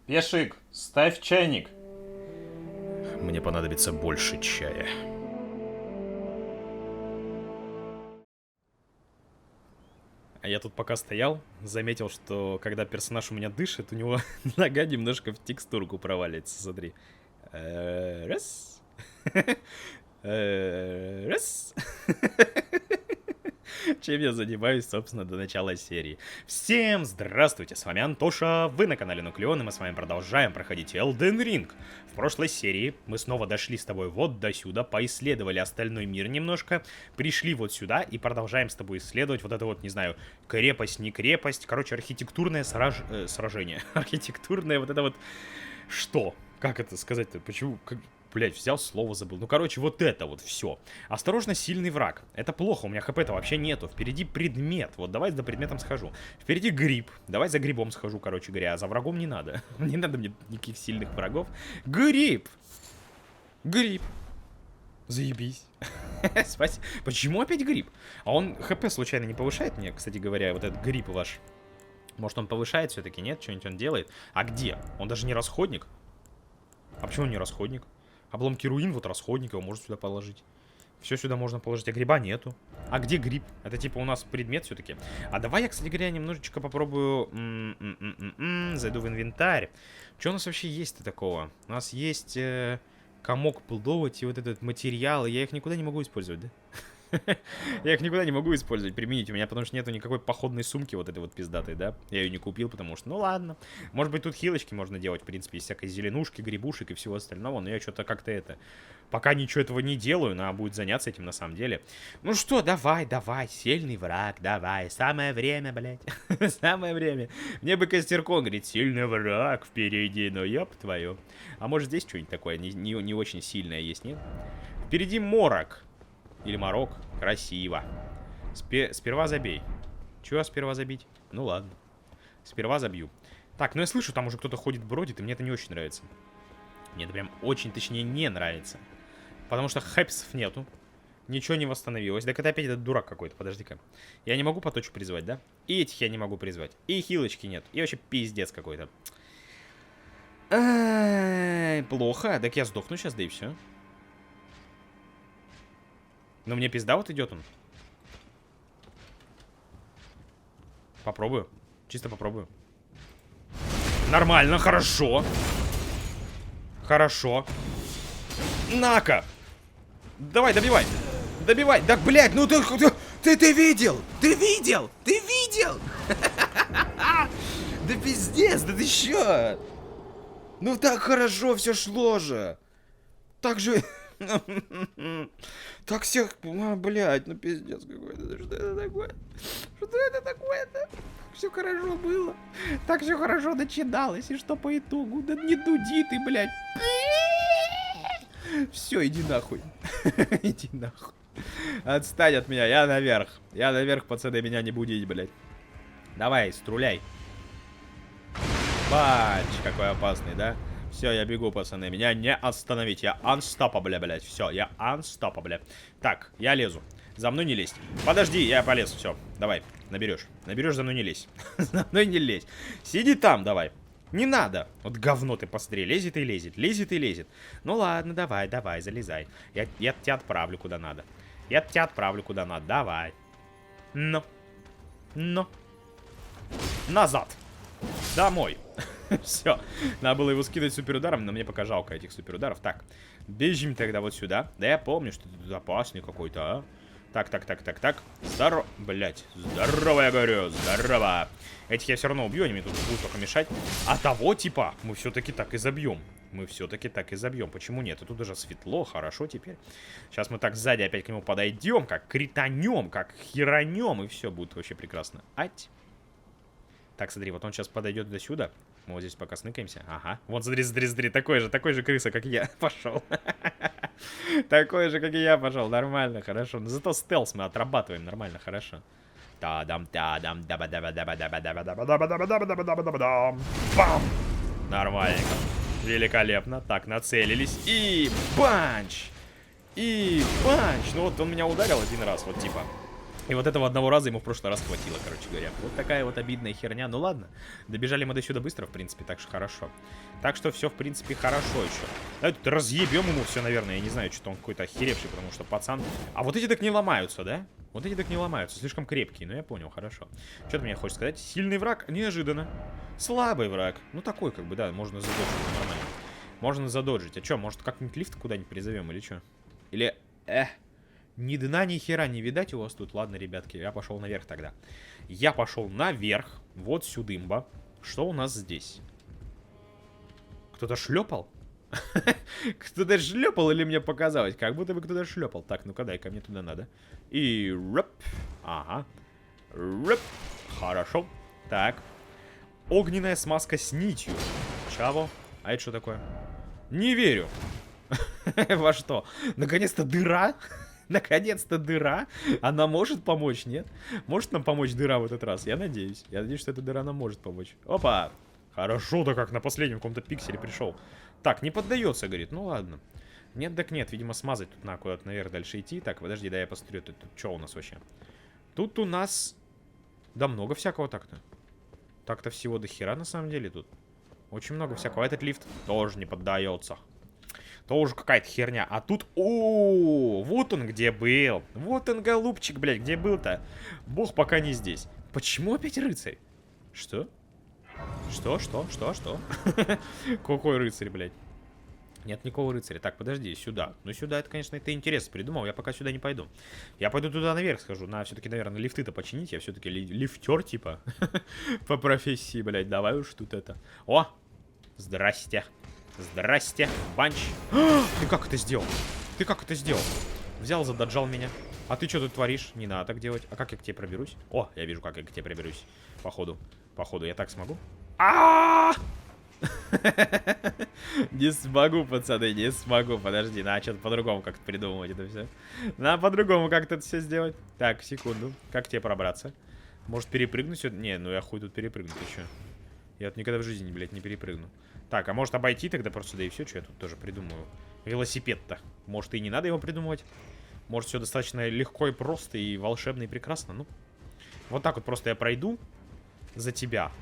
Пешик, ставь чайник. Мне понадобится больше чая. А я тут пока стоял, заметил, что когда персонаж у меня дышит, у него нога немножко в текстурку проваливается, смотри. Раз. Раз. Чем я занимаюсь, собственно, до начала серии. Всем здравствуйте, с вами Антоша, вы на канале Нуклеон, и мы с вами продолжаем проходить Elden Ring. В прошлой серии мы снова дошли с тобой вот до сюда, поисследовали остальной мир немножко, пришли вот сюда и продолжаем с тобой исследовать вот это вот, не знаю, крепость, не крепость, короче, архитектурное сражение. Архитектурное вот это вот... Что? Как это сказать-то? Почему... Блять, взял слово, забыл. Ну, короче, вот это вот все. Осторожно, сильный враг. Это плохо, у меня хп-то вообще нету. Впереди предмет. Вот давай за предметом схожу. Впереди гриб. Давай за грибом схожу, короче говоря. А за врагом не надо. Не надо мне никаких сильных врагов. Гриб! Гриб! Заебись. Спасибо. Почему опять гриб? А он хп случайно не повышает мне, кстати говоря, вот этот гриб ваш? Может, он повышает все-таки? Нет? Что-нибудь он делает? А где? Он даже не расходник? А почему он не расходник? Обломки руин, вот расходник, его можно сюда положить. Все сюда можно положить, а гриба нету. А где гриб? Это типа у нас предмет все-таки. А давай я, кстати говоря, немножечко попробую... Зайду в инвентарь. Что у нас вообще есть-то такого? У нас есть комок плодовать и вот этот материал. Я их никуда не могу использовать, да? Я их никуда не могу использовать, применить. У меня потому что нету никакой походной сумки вот этой вот пиздатой, да? Я ее не купил, потому что, ну ладно. Может быть, тут хилочки можно делать, в принципе, из всякой зеленушки, грибушек и всего остального. Но я что-то как-то это... Пока ничего этого не делаю, надо будет заняться этим на самом деле. Ну что, давай, сильный враг, давай. Самое время, блядь. Самое время. Мне бы костерком говорит, сильный враг впереди, но ёб твою. А может здесь что-нибудь такое не очень сильное есть, нет? Впереди морок. Или морок. Красиво. Сперва забей. Чего сперва забить? Ну ладно. Сперва забью. Так, ну я слышу, там уже кто-то ходит, бродит, и мне это не очень нравится. Мне это прям очень, точнее, не нравится. Потому что хэпсов нету. Ничего не восстановилось. Так это опять этот дурак какой-то, подожди-ка. Я не могу поточку призвать, да? И этих я не могу призвать. И хилочки нет. И вообще пиздец какой-то. Плохо. Так я сдохну сейчас, да и все. Но мне пизда вот идет он. Попробую. Чисто попробую. Нормально, хорошо. Хорошо. На-ка! Давай, добивай. Добивай. Так, блядь, ну ты видел? Ты видел? Ты видел? Да пиздец, да ты чё? Ну так хорошо все шло же. Так же... Так всех... блядь, ну пиздец какой-то. Что это такое? Что это такое-то? Все хорошо было. Так все хорошо начиналось. И что по итогу? Да не дуди ты, блядь. Все, иди нахуй. Иди нахуй. Отстань от меня, я наверх. Я наверх, пацаны, меня не будить, блядь. Давай, струляй. Бач, какой опасный, да? Все, я бегу, пацаны. Меня не остановить. Я unstoppable, блядь. Все, я unstoppable. Так, я лезу. За мной не лезь. Подожди, я полез. Все, давай, наберешь. Наберешь, за мной не лезь. За мной не лезь. Сиди там, давай. Не надо. Вот говно ты посмотри. Лезет и лезет. Лезет и лезет. Ну ладно, давай, залезай. Я тебя отправлю куда надо. Я тебя отправлю куда надо. Давай. Ну. Назад. Домой. Все. Надо было его скидывать суперударом, но мне пока жалко этих суперударов. Так, бежим тогда вот сюда. Да я помню, что ты тут опасный какой-то, а. Так. Здорово. Блять. Здорово, я говорю. Здорово. Этих я все равно убью, они мне тут будут только мешать. А того типа мы все-таки так и забьем. Почему нет? И тут даже светло, хорошо теперь. Сейчас мы так сзади опять к нему подойдем, как кританем, как херанем, и все будет вообще прекрасно. Ать. Так, смотри, вот он сейчас подойдет до сюда. Мы вот здесь пока сныкаемся. Ага. Вот, смотри. Такой же крыса, как и я. Пошел. Такой же, как и я, пошел. Нормально, хорошо. Но зато стелс мы отрабатываем. Нормально, хорошо. Бам! Нормальненько. Великолепно. Так, нацелились. И панч! Ну вот он меня ударил один раз, вот типа. И вот этого одного раза ему в прошлый раз хватило, короче говоря. Вот такая вот обидная херня. Ну ладно, добежали мы до сюда быстро, в принципе, так что хорошо. Так что все, в принципе, хорошо еще. Давайте тут разъебем ему все, наверное. Я не знаю, что он какой-то охеревший, потому что пацан... А вот эти так не ломаются, да? Вот эти так не ломаются, слишком крепкие. Ну я понял, хорошо. Что ты мне хочешь сказать? Сильный враг? Неожиданно. Слабый враг. Ну такой, как бы, да, можно задоджить нормально. Можно задоджить. А что, может как-нибудь лифт куда-нибудь призовем или что? Или... Ни дна, ни хера не видать у вас тут. Ладно, ребятки, я пошел наверх тогда. Я пошел наверх. Вот сюдымба. Что у нас здесь? Кто-то шлепал? Кто-то шлепал или мне показалось? Как будто бы кто-то шлепал. Так, ну-ка, дай-ка мне туда надо. И рэп. Ага. Рэп. Хорошо. Так. Огненная смазка с нитью. Чаво. А это что такое? Не верю. Во что? Наконец-то дыра? Наконец-то дыра. Она может помочь, нет? Может нам помочь дыра в этот раз? Я надеюсь. Я надеюсь, что эта дыра нам может помочь. Опа! Хорошо-то как на последнем каком-то пикселе пришел. Так, не поддается, говорит. Ну ладно. Нет, так нет. Видимо, смазать тут надо куда-то наверх дальше идти. Так, подожди, да я посмотрю. Тут что у нас вообще? Тут у нас... Да много всякого так-то. Так-то всего до хера на самом деле тут. Очень много всякого. Этот лифт тоже не поддается. Тоже какая-то херня. А тут... О, вот он где был. Вот он, голубчик, блядь, где был-то? Бог пока не здесь. Почему опять рыцарь? Что? Что? Какой рыцарь, блядь? Нет никакого рыцаря. Так, подожди, сюда. Ну, сюда, это, конечно, это интересно придумал. Я пока сюда не пойду. Я пойду туда наверх схожу. Надо все-таки, наверное, лифты-то починить. Я все-таки лифтер, типа. По профессии, блядь. Давай уж тут это. О! Здрасте. Здрасте, банч. Ты как это сделал? Ты как это сделал? Взял, задоджал меня. А ты что тут творишь? Не надо так делать. А как я к тебе проберусь? О, я вижу, как я к тебе проберусь. Походу. Походу, я так смогу? Не смогу, пацаны, не смогу. Подожди, надо что-то по-другому как-то придумывать это все. Надо по-другому как-то это все сделать. Так, секунду. Как тебе пробраться? Может перепрыгнуть? Не, ну я хуй тут перепрыгнуть еще. Я тут никогда в жизни, блядь, не перепрыгну. Так, а может обойти тогда просто, да и все, что я тут тоже придумаю. Велосипед-то. Может и не надо его придумывать. Может все достаточно легко и просто, и волшебно, и прекрасно. Ну, вот так вот просто я пройду за тебя.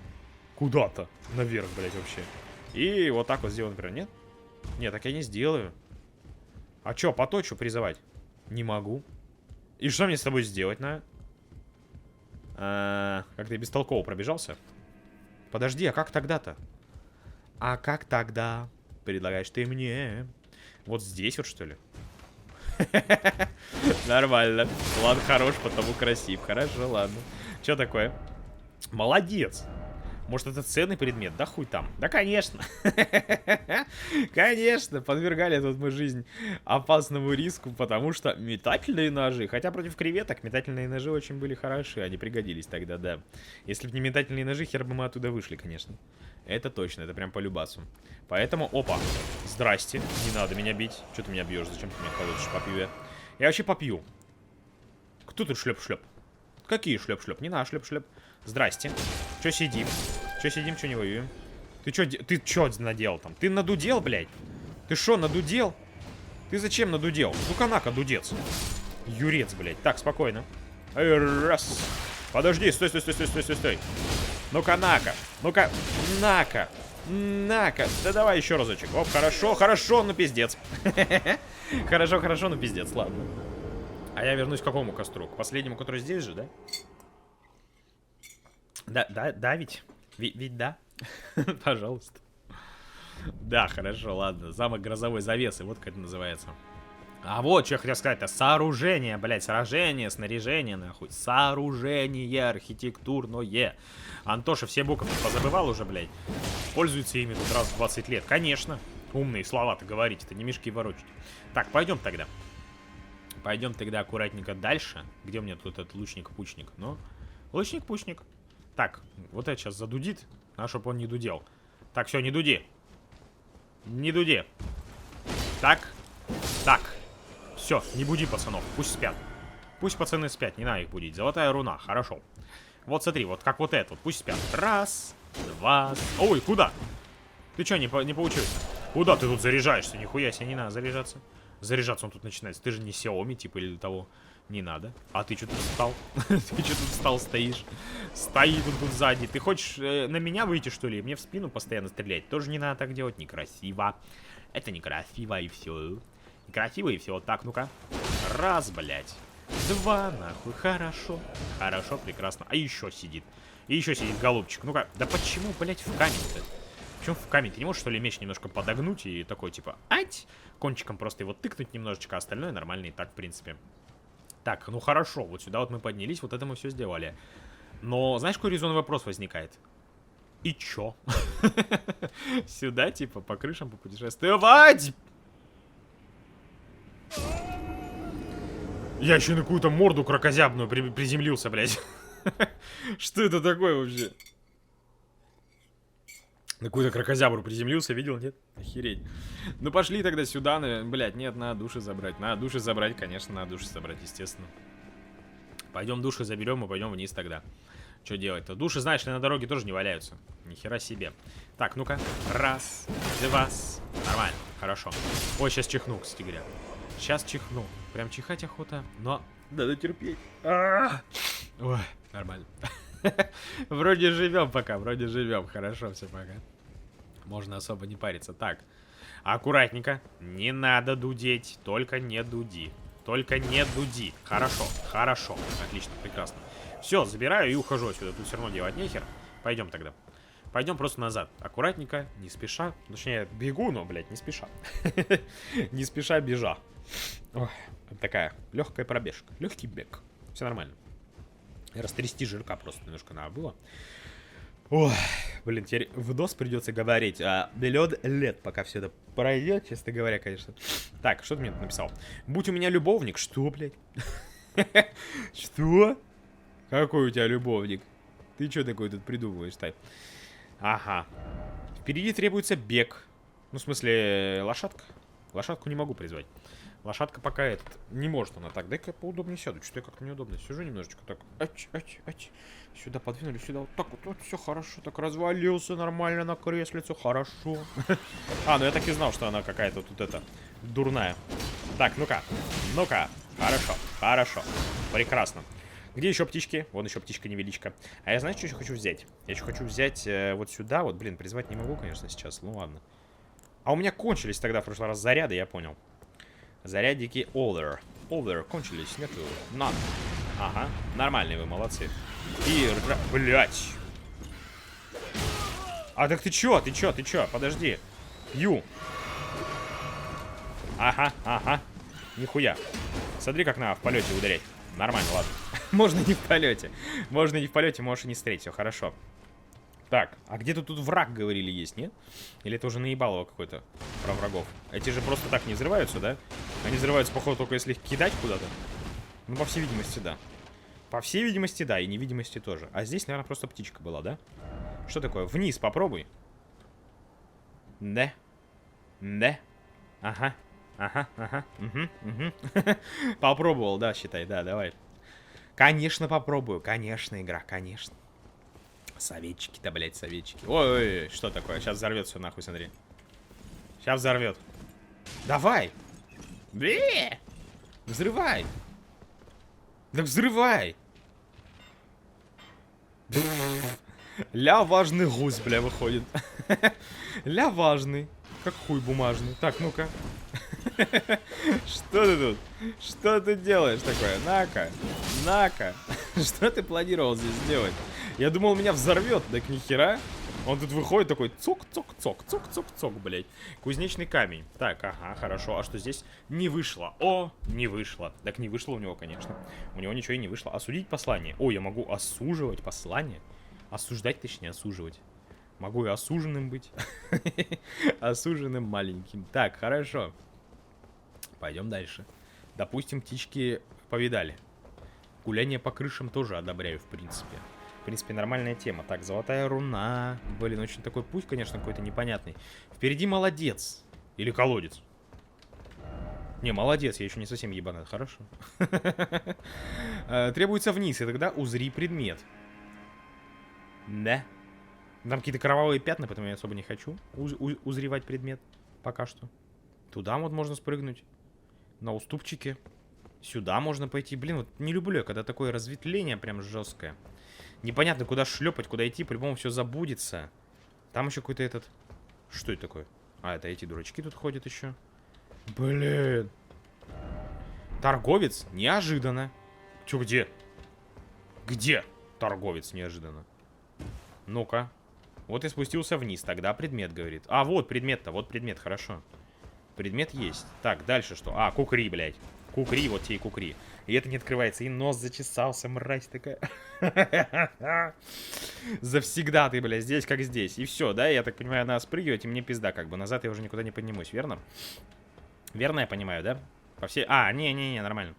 Куда-то. Наверх, блядь, вообще. И вот так вот сделаю, например. Нет? Нет, так я не сделаю. А что, по точу призывать? Не могу. И что мне с тобой сделать, на? Как ты бестолково пробежался? Подожди, а как тогда-то? А как тогда предлагаешь ты мне? Вот здесь вот, что ли? Нормально. Ладно, хорош, потому красив. Хорошо, ладно. Что такое? Молодец. Может, это ценный предмет? Да хуй там. Да, конечно. Конечно, подвергали тут мы жизнь опасному риску, потому что метательные ножи. Хотя против креветок метательные ножи очень были хороши. Они пригодились тогда, да. Если бы не метательные ножи, хер бы мы оттуда вышли, конечно. Это точно, это прям по любасу. Поэтому, опа, здрасте. Не надо меня бить. Что ты меня бьешь? Зачем ты меня колотишь? Попью я. Я вообще попью. Кто тут шлеп-шлеп? Какие шлеп-шлеп? Не надо шлеп-шлеп. Здрасте. Че сидим? Че сидим, че не воюем? Ты чё надел там? Ты надудел, блядь? Ты шо, надудел? Ты зачем надудел? Ну-ка, на-ка, дудец. Юрец, блядь. Так, спокойно. Раз. Подожди, стой. Ну-ка, на-ка. Ну-ка, на-ка. На-ка. Да давай еще разочек. Оп, хорошо, ну пиздец. Хорошо, ну пиздец, ладно. А я вернусь к какому костру? К последнему, который здесь же, да? Да, ведь? Ведь да? Пожалуйста. Да, хорошо, ладно. Замок грозовой завесы, вот как это называется. А вот, что я хотел сказать-то. Сооружение, блядь, сражение, снаряжение, нахуй. Сооружение архитектурное. Антоша все буквы позабывал уже, блядь. Пользуется ими тут раз в 20 лет. Конечно. Умные слова-то говорите-то, не мешки ворочать. Так, пойдем тогда. Пойдем тогда аккуратненько дальше. Где у меня тут этот лучник-пучник? Ну, лучник-пучник. Так, вот это сейчас задудит. А чтоб он не дудел. Так, все, не дуди. Не дуди. Так. Все, не буди пацанов, пусть спят. Пусть пацаны спят, не надо их будить. Золотая руна, хорошо. Вот смотри, вот как вот это вот, пусть спят. Раз, два. Ой, куда? Ты что, не получился? Куда ты тут заряжаешься? Нихуя себе, не надо заряжаться. Заряжаться он тут начинается. Ты же не Xiaomi, типа, или того. Не надо. А ты что тут встал? Ты что тут встал, стоишь? Стоит он тут сзади. Ты хочешь на меня выйти, что ли? Мне в спину постоянно стрелять. Тоже не надо так делать. Некрасиво. Это некрасиво, и все. Некрасиво, и все. Так, ну-ка. Раз, блядь. Два, нахуй. Хорошо. Хорошо, прекрасно. А еще сидит. И еще сидит голубчик. Ну-ка. Да почему, блядь, в камень-то? Почему в камень? Ты не можешь, что ли, меч немножко подогнуть и такой, типа, ать? Кончиком просто его тыкнуть немножечко, а остальное нормально и так, в принципе. Так, ну хорошо, вот сюда вот мы поднялись, вот это мы все сделали. Но знаешь, какой резонный вопрос возникает? И чё? Сюда, типа, по крышам попутешествовать? Я еще на какую-то морду крокозябную приземлился, блядь. Что это такое вообще? На какую-то крокозябру приземлился, видел, нет? Охереть. Ну пошли тогда сюда, блядь, нет, надо души забрать. Надо души забрать, конечно, надо души забрать, естественно. Пойдем души заберем и пойдем вниз тогда. Что делать-то? Души, знаешь ли, на дороге тоже не валяются. Ни хера себе. Так, ну-ка. Раз, два. Нормально, хорошо. Ой, сейчас чихну, кстати говоря. Сейчас чихну. Прям чихать охота, но надо терпеть. Ой, нормально. Вроде живем пока, вроде живем. Хорошо все пока. Можно особо не париться. Так, аккуратненько. Не надо дудеть. Только не дуди. Только не дуди. Хорошо, хорошо. Отлично, прекрасно. Все, забираю и ухожу отсюда. Тут все равно делать нехер. Пойдем тогда. Пойдем просто назад. Аккуратненько, не спеша. Точнее, бегу, но, блядь, не спеша. Не спеша бежа. Ой, такая легкая пробежка. Легкий бег. Все нормально. Растрясти жирка просто немножко надо было. Ой, блин, теперь в нос придется говорить. Миллион лет, пока все это пройдет, честно говоря, конечно. Так, что ты мне тут написал? Будь у меня любовник. Что, блядь? Что? Какой у тебя любовник? Ты что такой тут придумываешь, так? Ага. Впереди требуется бег. Ну, в смысле, лошадка. Лошадку не могу призвать. Лошадка пока этот не может она. Так, дай-ка поудобнее сяду. Что-то я как-то неудобно. Сижу немножечко так. Ач. Сюда подвинули, сюда. Вот так вот все хорошо. Так развалился нормально на креслицу. Хорошо. Ну я так и знал, что она какая-то тут это дурная. Так, ну-ка. Ну-ка. Хорошо. Хорошо. Прекрасно. Где еще птички? Вон еще птичка невеличка. А я, знаешь, что еще хочу взять? Я еще хочу взять вот сюда. Вот, блин, призвать не могу, конечно, сейчас. Ну ладно. А у меня кончились тогда в прошлый раз заряды, я понял. Зарядики Олдер. Олдер кончились, нету. None. Ага, нормальные вы, молодцы. И, блять. А так ты чё? Ты чё? Подожди. Ю. Ага. Нихуя. Смотри, как надо в полете ударять. Нормально, ладно. Можно не в полете. Можно не в полете, можешь и не встретить. Все хорошо. Так, а где-то тут враг, говорили, есть, нет? Или это уже наебалово какой-то про врагов? Эти же просто так не взрываются, да? Они взрываются, походу, только если их кидать куда-то. Ну, по всей видимости, да. По всей видимости, да, и невидимости тоже. А здесь, наверное, просто птичка была, да? Что такое? Вниз попробуй. Да. Ага. Угу. Попробовал, да, считай, да, давай. Конечно, попробую. Конечно, игра, конечно. Советчики-то, блядь, советчики. Ой, что такое? Сейчас взорвет все нахуй, смотри. Сейчас взорвет. Давай! Взрывай! Да взрывай! Ля важный гусь, бля, выходит. Ля важный. Как хуй бумажный. Так, ну-ка. Что ты тут? Что ты делаешь такое? На-ка. На-ка. Что ты планировал здесь сделать? Я думал, меня взорвет, так нихера. Он тут выходит такой цок-цок-цок, блядь. Кузнечный камень. Так, ага, хорошо. А что здесь? Не вышло. О, не вышло. Так не вышло у него, конечно. У него ничего и не вышло. Осудить послание. О, я могу осуживать послание. Осуждать, точнее, осуживать. Могу и осуженным быть. Осуженным маленьким. Так, хорошо. Пойдем дальше. Допустим, птички повидали. Гуляние по крышам тоже одобряю, в принципе. В принципе, нормальная тема. Так, золотая руна. Блин, очень такой путь, конечно, какой-то непонятный. Впереди молодец. Или колодец. Не, молодец, я еще не совсем ебанат. Хорошо. Требуется вниз, и тогда узри предмет. Да. Там какие-то кровавые пятна, поэтому я особо не хочу узревать предмет. Пока что. Туда вот можно спрыгнуть. На уступчике. Сюда можно пойти. Блин, вот не люблю я, когда такое разветвление прям жесткое. Непонятно, куда шлепать, куда идти. По-любому все забудется. Там еще какой-то этот... Что это такое? А, это эти дурачки тут ходят еще. Блин. Торговец? Неожиданно. Че, где? Где торговец неожиданно? Ну-ка. Вот и спустился вниз. Тогда предмет, говорит. А, вот предмет-то. Вот предмет, хорошо. Предмет есть. Так, дальше что? А, кукри, блядь. Кукри, вот те и кукри. И это не открывается. И нос зачесался, мразь такая. Завсегда ты, блядь, здесь как здесь. И все, да? Я так понимаю, надо спрыгивать, и мне пизда как бы. Назад я уже никуда не поднимусь, верно? Верно я понимаю, да? По всей... А, не-не-не, нормально.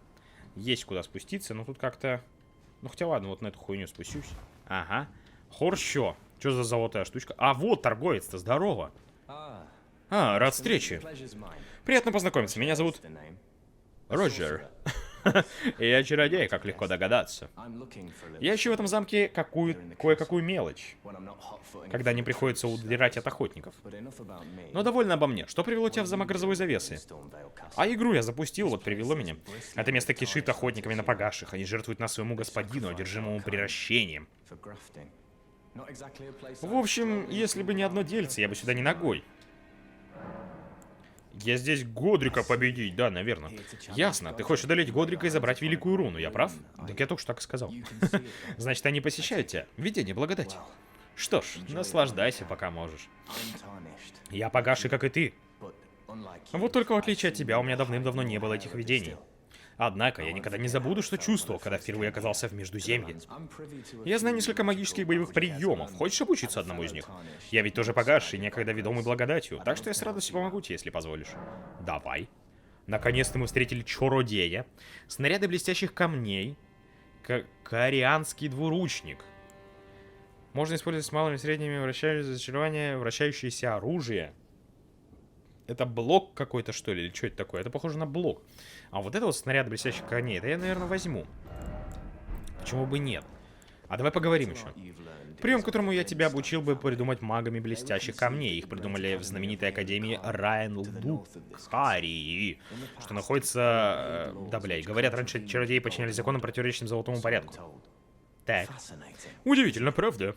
Есть куда спуститься, но тут как-то... Ну, хотя ладно, вот на эту хуйню спущусь. Ага. Хорщо. Что за золотая штучка? А, вот торговец-то, здорово. А, рад встрече. Приятно познакомиться, меня зовут... Роджер. Я чародей, как легко догадаться. Я ищу в этом замке кое-какую мелочь, когда не приходится удирать от охотников. Но довольно обо мне. Что привело тебя в замок Грозовой Завесы? А игру я запустил, вот привело меня. Это место кишит охотниками на погаших. Они жертвуют нас своему господину, одержимому приращением. В общем, если бы не одно дельце, я бы сюда не ногой. Я здесь Годрика победить, да, наверное. Ясно, ты хочешь одолеть Годрика и забрать Великую Руну, я прав? Так я только что так и сказал. Значит, они посещают тебя. Видение благодати. Что ж, наслаждайся, пока можешь. Я погаший, как и ты. Вот только в отличие от тебя, у меня давным-давно не было этих видений. Однако, я никогда не забуду, что чувствовал, когда впервые оказался в Междуземье. Я знаю несколько магических боевых приемов. Хочешь обучиться одному из них? Я ведь тоже погасший, некогда ведомый благодатью, так что я с радостью помогу тебе, если позволишь. Давай. Наконец-то мы встретили чародея. Снаряды блестящих камней. Корианский двуручник. Можно использовать с малыми и средними вращающееся оружие. Это блок какой-то, что ли? Или что это такое? Это похоже на блок. А вот это вот снаряд блестящих коней, это я, наверное, возьму. Почему бы нет? А давай поговорим еще. Прием, которому я тебя обучил бы придумать магами блестящих камней. Их придумали в знаменитой академии Райан-Лукарии, что находится... Да, блядь, говорят, раньше чародеи подчинялись законам, противоречащим золотому порядку. Так. Удивительно, правда?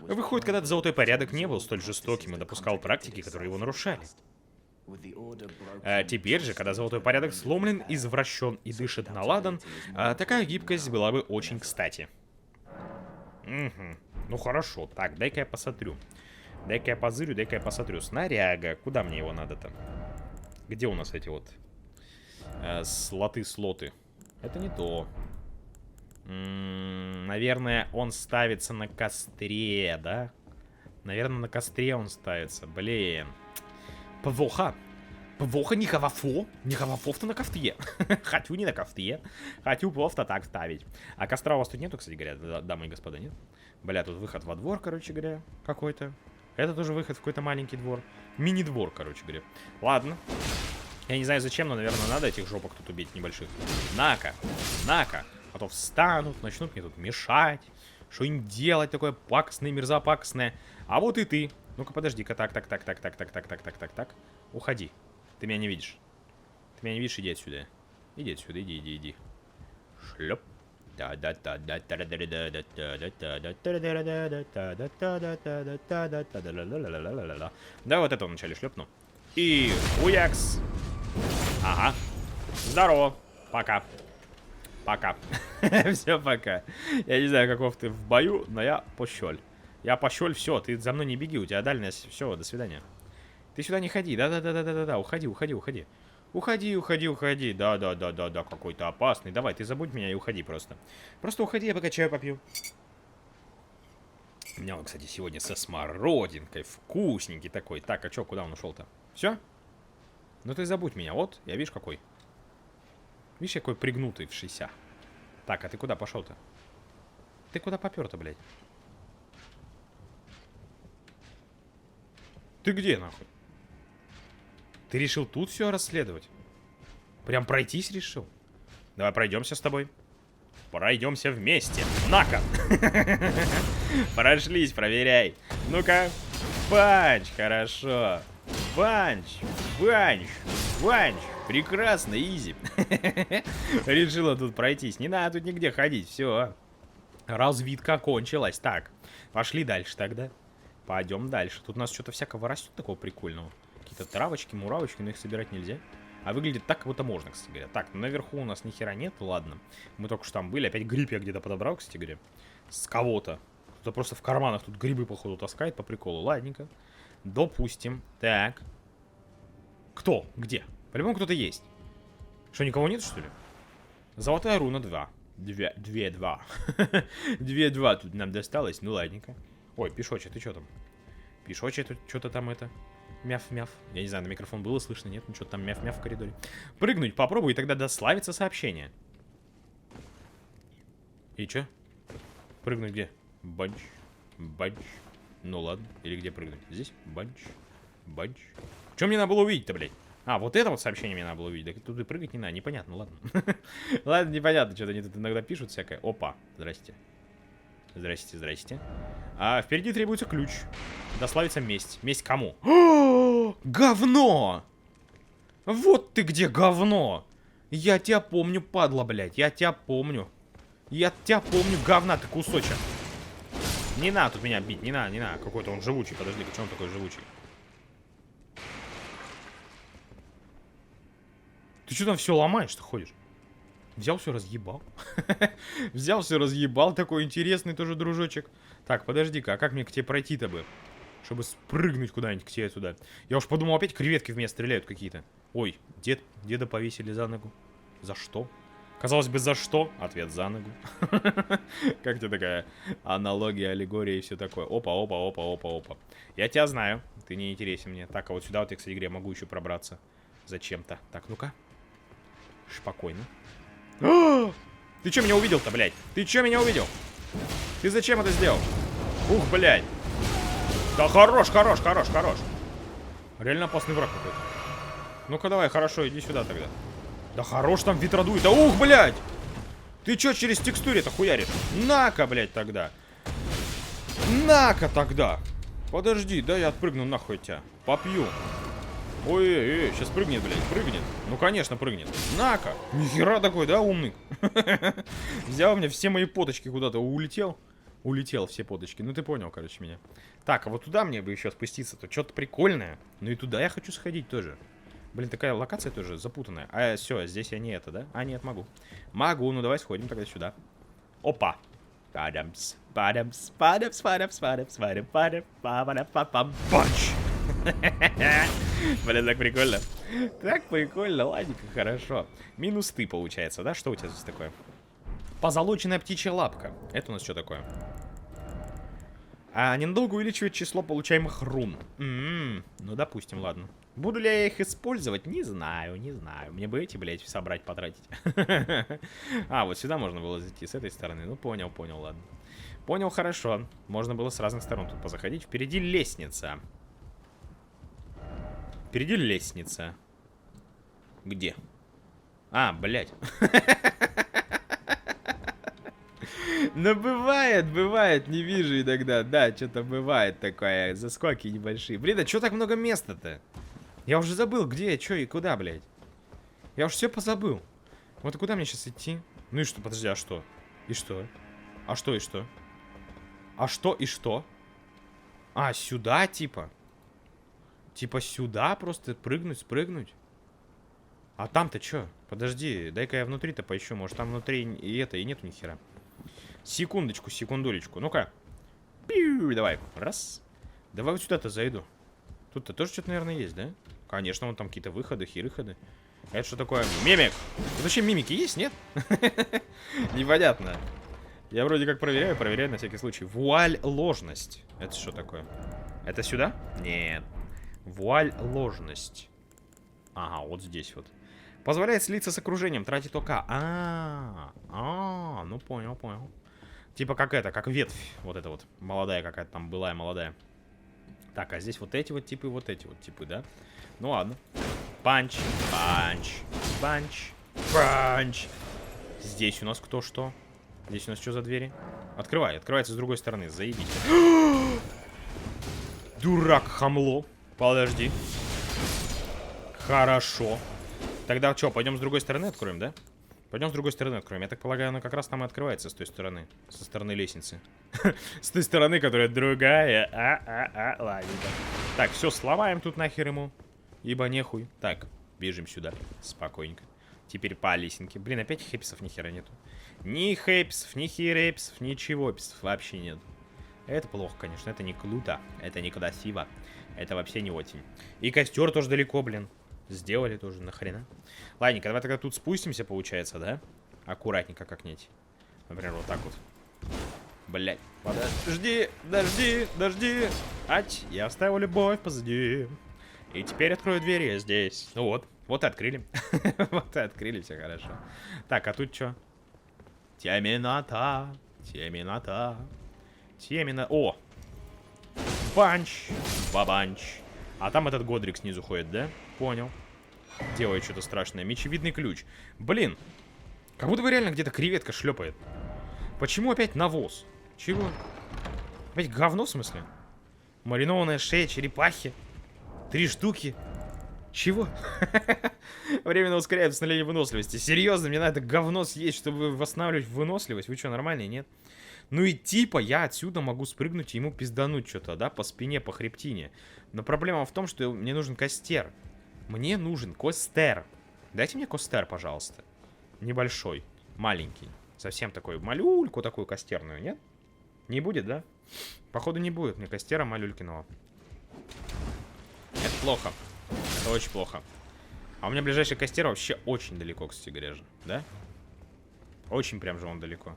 Выходит, когда-то золотой порядок не был столь жестоким и допускал практики, которые его нарушали. А теперь же, когда золотой порядок сломлен, извращен и дышит на ладан, такая гибкость была бы очень кстати. Угу. Ну хорошо, так, дай-ка я посмотрю. Дай-ка я позырю, дай-ка я посмотрю. Снаряга, куда мне его надо-то? Где у нас эти вот слоты? Это не то. Наверное, он ставится на костре, да? Наверное, на костре он ставится. Блин. Плохо. Плохо, не хавафо. Не хавафов-то на кофте. Хочу не на кофте. Хочу просто так ставить. А костра у вас тут нету, кстати говоря, дамы и господа, нет? Бля, тут выход во двор, короче говоря, какой-то. Это тоже выход в какой-то маленький двор. Мини-двор, короче говоря. Ладно. Я не знаю зачем, но, наверное, надо этих жопок тут убить небольших. На-ка. На-ка. А то встанут, начнут мне тут мешать. Что-нибудь делать такое пакостное, мерзопакостное. А вот и ты. Ну-ка, подожди-ка. Так. Уходи. Ты меня не видишь. Ты меня не видишь, иди отсюда. Иди отсюда, иди. Шлеп. Давай вот это вначале шлепну. И уякс. Ага. Здорово. Пока. Пока. Все, пока. Я не знаю, каков ты в бою, но я пощель. Я пощель, все, ты за мной не беги, у тебя дальность. Все, до свидания. Ты сюда не ходи. Да. Уходи. Уходи. Да. Какой-то опасный. Давай, ты забудь меня и уходи просто. Просто уходи, я пока чаю попью. У меня он, кстати, сегодня со смородинкой. Вкусненький такой. Так, а что, куда он ушел-то? Все? Ну ты забудь меня. Вот, я видишь какой. Видишь, какой пригнутый в 60. Так, а ты куда пошел-то? Ты куда попер-то, блядь? Ты где, нахуй? Ты решил тут все расследовать? Прям пройтись решил? Давай пройдемся с тобой. Пройдемся вместе. На-ка! Прошлись, проверяй. Ну-ка. Панч, хорошо. Панч. Вань, прекрасно, изи. Решила тут пройтись. Не надо тут нигде ходить, все. Разведка кончилась. Так, пошли дальше тогда. Пойдем дальше. Тут у нас что-то всякого растет такого прикольного. Какие-то травочки, муравочки, но их собирать нельзя. А выглядит так, как будто можно, кстати говоря. Так, ну наверху у нас ни хера нет, ладно. Мы только что там были. Опять гриб я где-то подобрал, кстати говоря. С кого-то. Кто-то просто в карманах тут грибы, походу, таскает по приколу. Ладненько. Допустим. Так. Кто? Где? По-любому кто-то есть. Что, никого нет, что ли? Золотая руна 2. 2-2. 2-2 тут нам досталось. Ну, ладненько. Ой, Пешочек, ты что там? Пешочек, тут что-то там это... Мяв-мяв. Я не знаю, на микрофон было слышно, нет? Ну, что-то там мяв-мяв в коридоре. Прыгнуть попробуй, и тогда дославится сообщение. И чё? Прыгнуть где? Банч. Банч. Ну ладно. Или где прыгнуть? Здесь? Банч. Банч. Что мне надо было увидеть-то, блядь? А, вот это вот сообщение мне надо было увидеть. Так тут и прыгать не надо, непонятно, ладно. Ладно, непонятно, что-то они тут иногда пишут всякое. Опа, здрасте. Здрасте, здрасте. А впереди требуется ключ. Дославится месть. Месть кому? Говно! Вот ты где, говно! Я тебя помню, падла, блядь. Я тебя помню. Я тебя помню, говна ты кусочек. Не надо тут меня бить, не надо, не надо. Какой-то он живучий, подожди, почему он такой живучий? Ты что там все ломаешь-то ходишь? Взял все разъебал. Взял все разъебал. Такой интересный тоже дружочек. Так, подожди-ка, а как мне к тебе пройти-то бы? Чтобы спрыгнуть куда-нибудь к тебе туда. Я уж подумал, опять креветки в меня стреляют какие-то. Ой, деда повесили за ногу. За что? Казалось бы, за что? Ответ за ногу. Как тебе такая аналогия, аллегория и все такое? Опа, опа, опа, опа, опа. Я тебя знаю. Ты не интересен мне. Так, а вот сюда вот я, кстати, могу еще пробраться. Зачем-то. Так, ну-ка. Спокойно. Ты что меня увидел-то, блядь? Ты что меня увидел? Ты зачем это сделал? Ух, блядь. Да хорош, хорош, хорош, хорош. Реально опасный враг какой-то. Ну-ка давай, хорошо, иди сюда тогда. Да хорош там ветра дует. Да ух, блядь. Ты что через текстуре-то хуяришь? На-ка, блядь, тогда. На-ка тогда. Подожди, да я отпрыгну нахуй тебя. Попью. Ой, сейчас прыгнет, блядь, прыгнет. Ну, конечно, прыгнет. На-ка. Нихера такой, да, умный? Взял мне все мои поточки куда-то, улетел. Улетел все поточки. Ну, ты понял, короче, меня. Так, а вот туда мне бы еще спуститься-то. Что-то прикольное. Ну, и туда я хочу сходить тоже. Блин, такая локация тоже запутанная. А, все, здесь я не это, да? А, нет, могу. Могу, ну, давай сходим тогда сюда. Опа. Падамс, падамс, падамс, падамс, падамс, падамс, падамс, падамс, падамс, бач. Блин, так прикольно. Так прикольно, ладненько, хорошо. Минус ты, получается, да? Что у тебя здесь такое? Позолоченная птичья лапка. Это у нас что такое? А ненадолго увеличивает число получаемых рун. Ну, допустим, ладно. Буду ли я их использовать? Не знаю, не знаю. Мне бы эти, блядь, собрать, потратить. А, вот сюда можно было зайти с этой стороны. Ну, понял, понял, ладно. Понял, хорошо. Можно было с разных сторон тут позаходить. Впереди лестница. Впереди лестница. Где? А, блядь. Ну, бывает, не вижу иногда. Да, что-то бывает такое. Заскоки небольшие. Блин, а что так много места-то? Я уже забыл, где, что и куда, блядь. Я уже все позабыл. Вот и куда мне сейчас идти? Ну и что? Подожди, а что? И что? А что и что? А что и что? А, сюда, типа? Типа сюда просто прыгнуть, спрыгнуть? А там-то что? Подожди, дай-ка я внутри-то поищу. Может, там внутри и это, и нету ни хера. Секундочку, секундулечку. Ну-ка. Давай. Раз. Давай вот сюда-то зайду. Тут-то тоже что-то, наверное, есть, да? Конечно, вон там какие-то выходы, херыходы. А это что такое? Мимик! Тут вообще мимики есть, нет? Непонятно. Я вроде как проверяю на всякий случай. Вуаль ложность. Это что такое? Это сюда? Нет. Вуаль ложность. Ага, вот здесь вот. Позволяет слиться с окружением, тратит ОК. Ну понял, понял. Типа как это, как ветвь. Вот это вот. Молодая какая-то там былая, молодая. Так, а здесь вот эти вот типы, да? Ну ладно. Панч, панч, панч, панч. Здесь у нас кто что? Здесь у нас что за двери? Открывается с другой стороны, заебись. Дурак, хамло. Подожди. Хорошо. Тогда что, пойдем с другой стороны откроем, да? Пойдем с другой стороны откроем. Я так полагаю, она как раз там и открывается с той стороны. Со стороны лестницы. С той стороны, которая другая. Ладно. Так, все, сломаем тут нахер ему. Ибо нехуй. Так, бежим сюда. Спокойненько. Теперь по лесенке. Блин, опять хэписов ни хера нету. Ни хэписов, ни хереписов, ничего писов вообще нет. Это плохо, конечно. Это не круто. Это не красиво. Это вообще не очень. И костер тоже далеко, блин. Сделали тоже, нахрена. Ладненько, давай тогда тут спустимся, получается, да? Аккуратненько как-нибудь. Например, вот так вот. Блять. Подожди, дожди. Ать, я оставил любовь позади. И теперь открою двери здесь. Ну вот, вот и открыли. Вот и открыли, все хорошо. Так, а тут что? Темнота. О! Банч. Бабанч. А там этот Годрик снизу ходит, да? Понял. Делает что-то страшное. Мечевидный ключ. Блин. Как будто бы реально где-то креветка шлепает. Почему опять навоз? Чего? Опять говно в смысле? Маринованная шея черепахи. 3 штуки. Чего? Временно ускоряет восстановление выносливости. Серьезно, мне надо говно съесть, чтобы восстанавливать выносливость? Вы что, нормальные, нет? Ну и типа я отсюда могу спрыгнуть и ему пиздануть что-то, да? По спине, по хребтине. Но проблема в том, что мне нужен костер. Мне нужен костер. Дайте мне костер, пожалуйста. Небольшой. Маленький. Совсем такой. Малюльку такую костерную, нет? Не будет, да? Походу не будет мне костера малюлькиного. Это плохо. Это очень плохо. А у меня ближайший костер вообще очень далеко, кстати говоря же. Да? Очень прям же он далеко.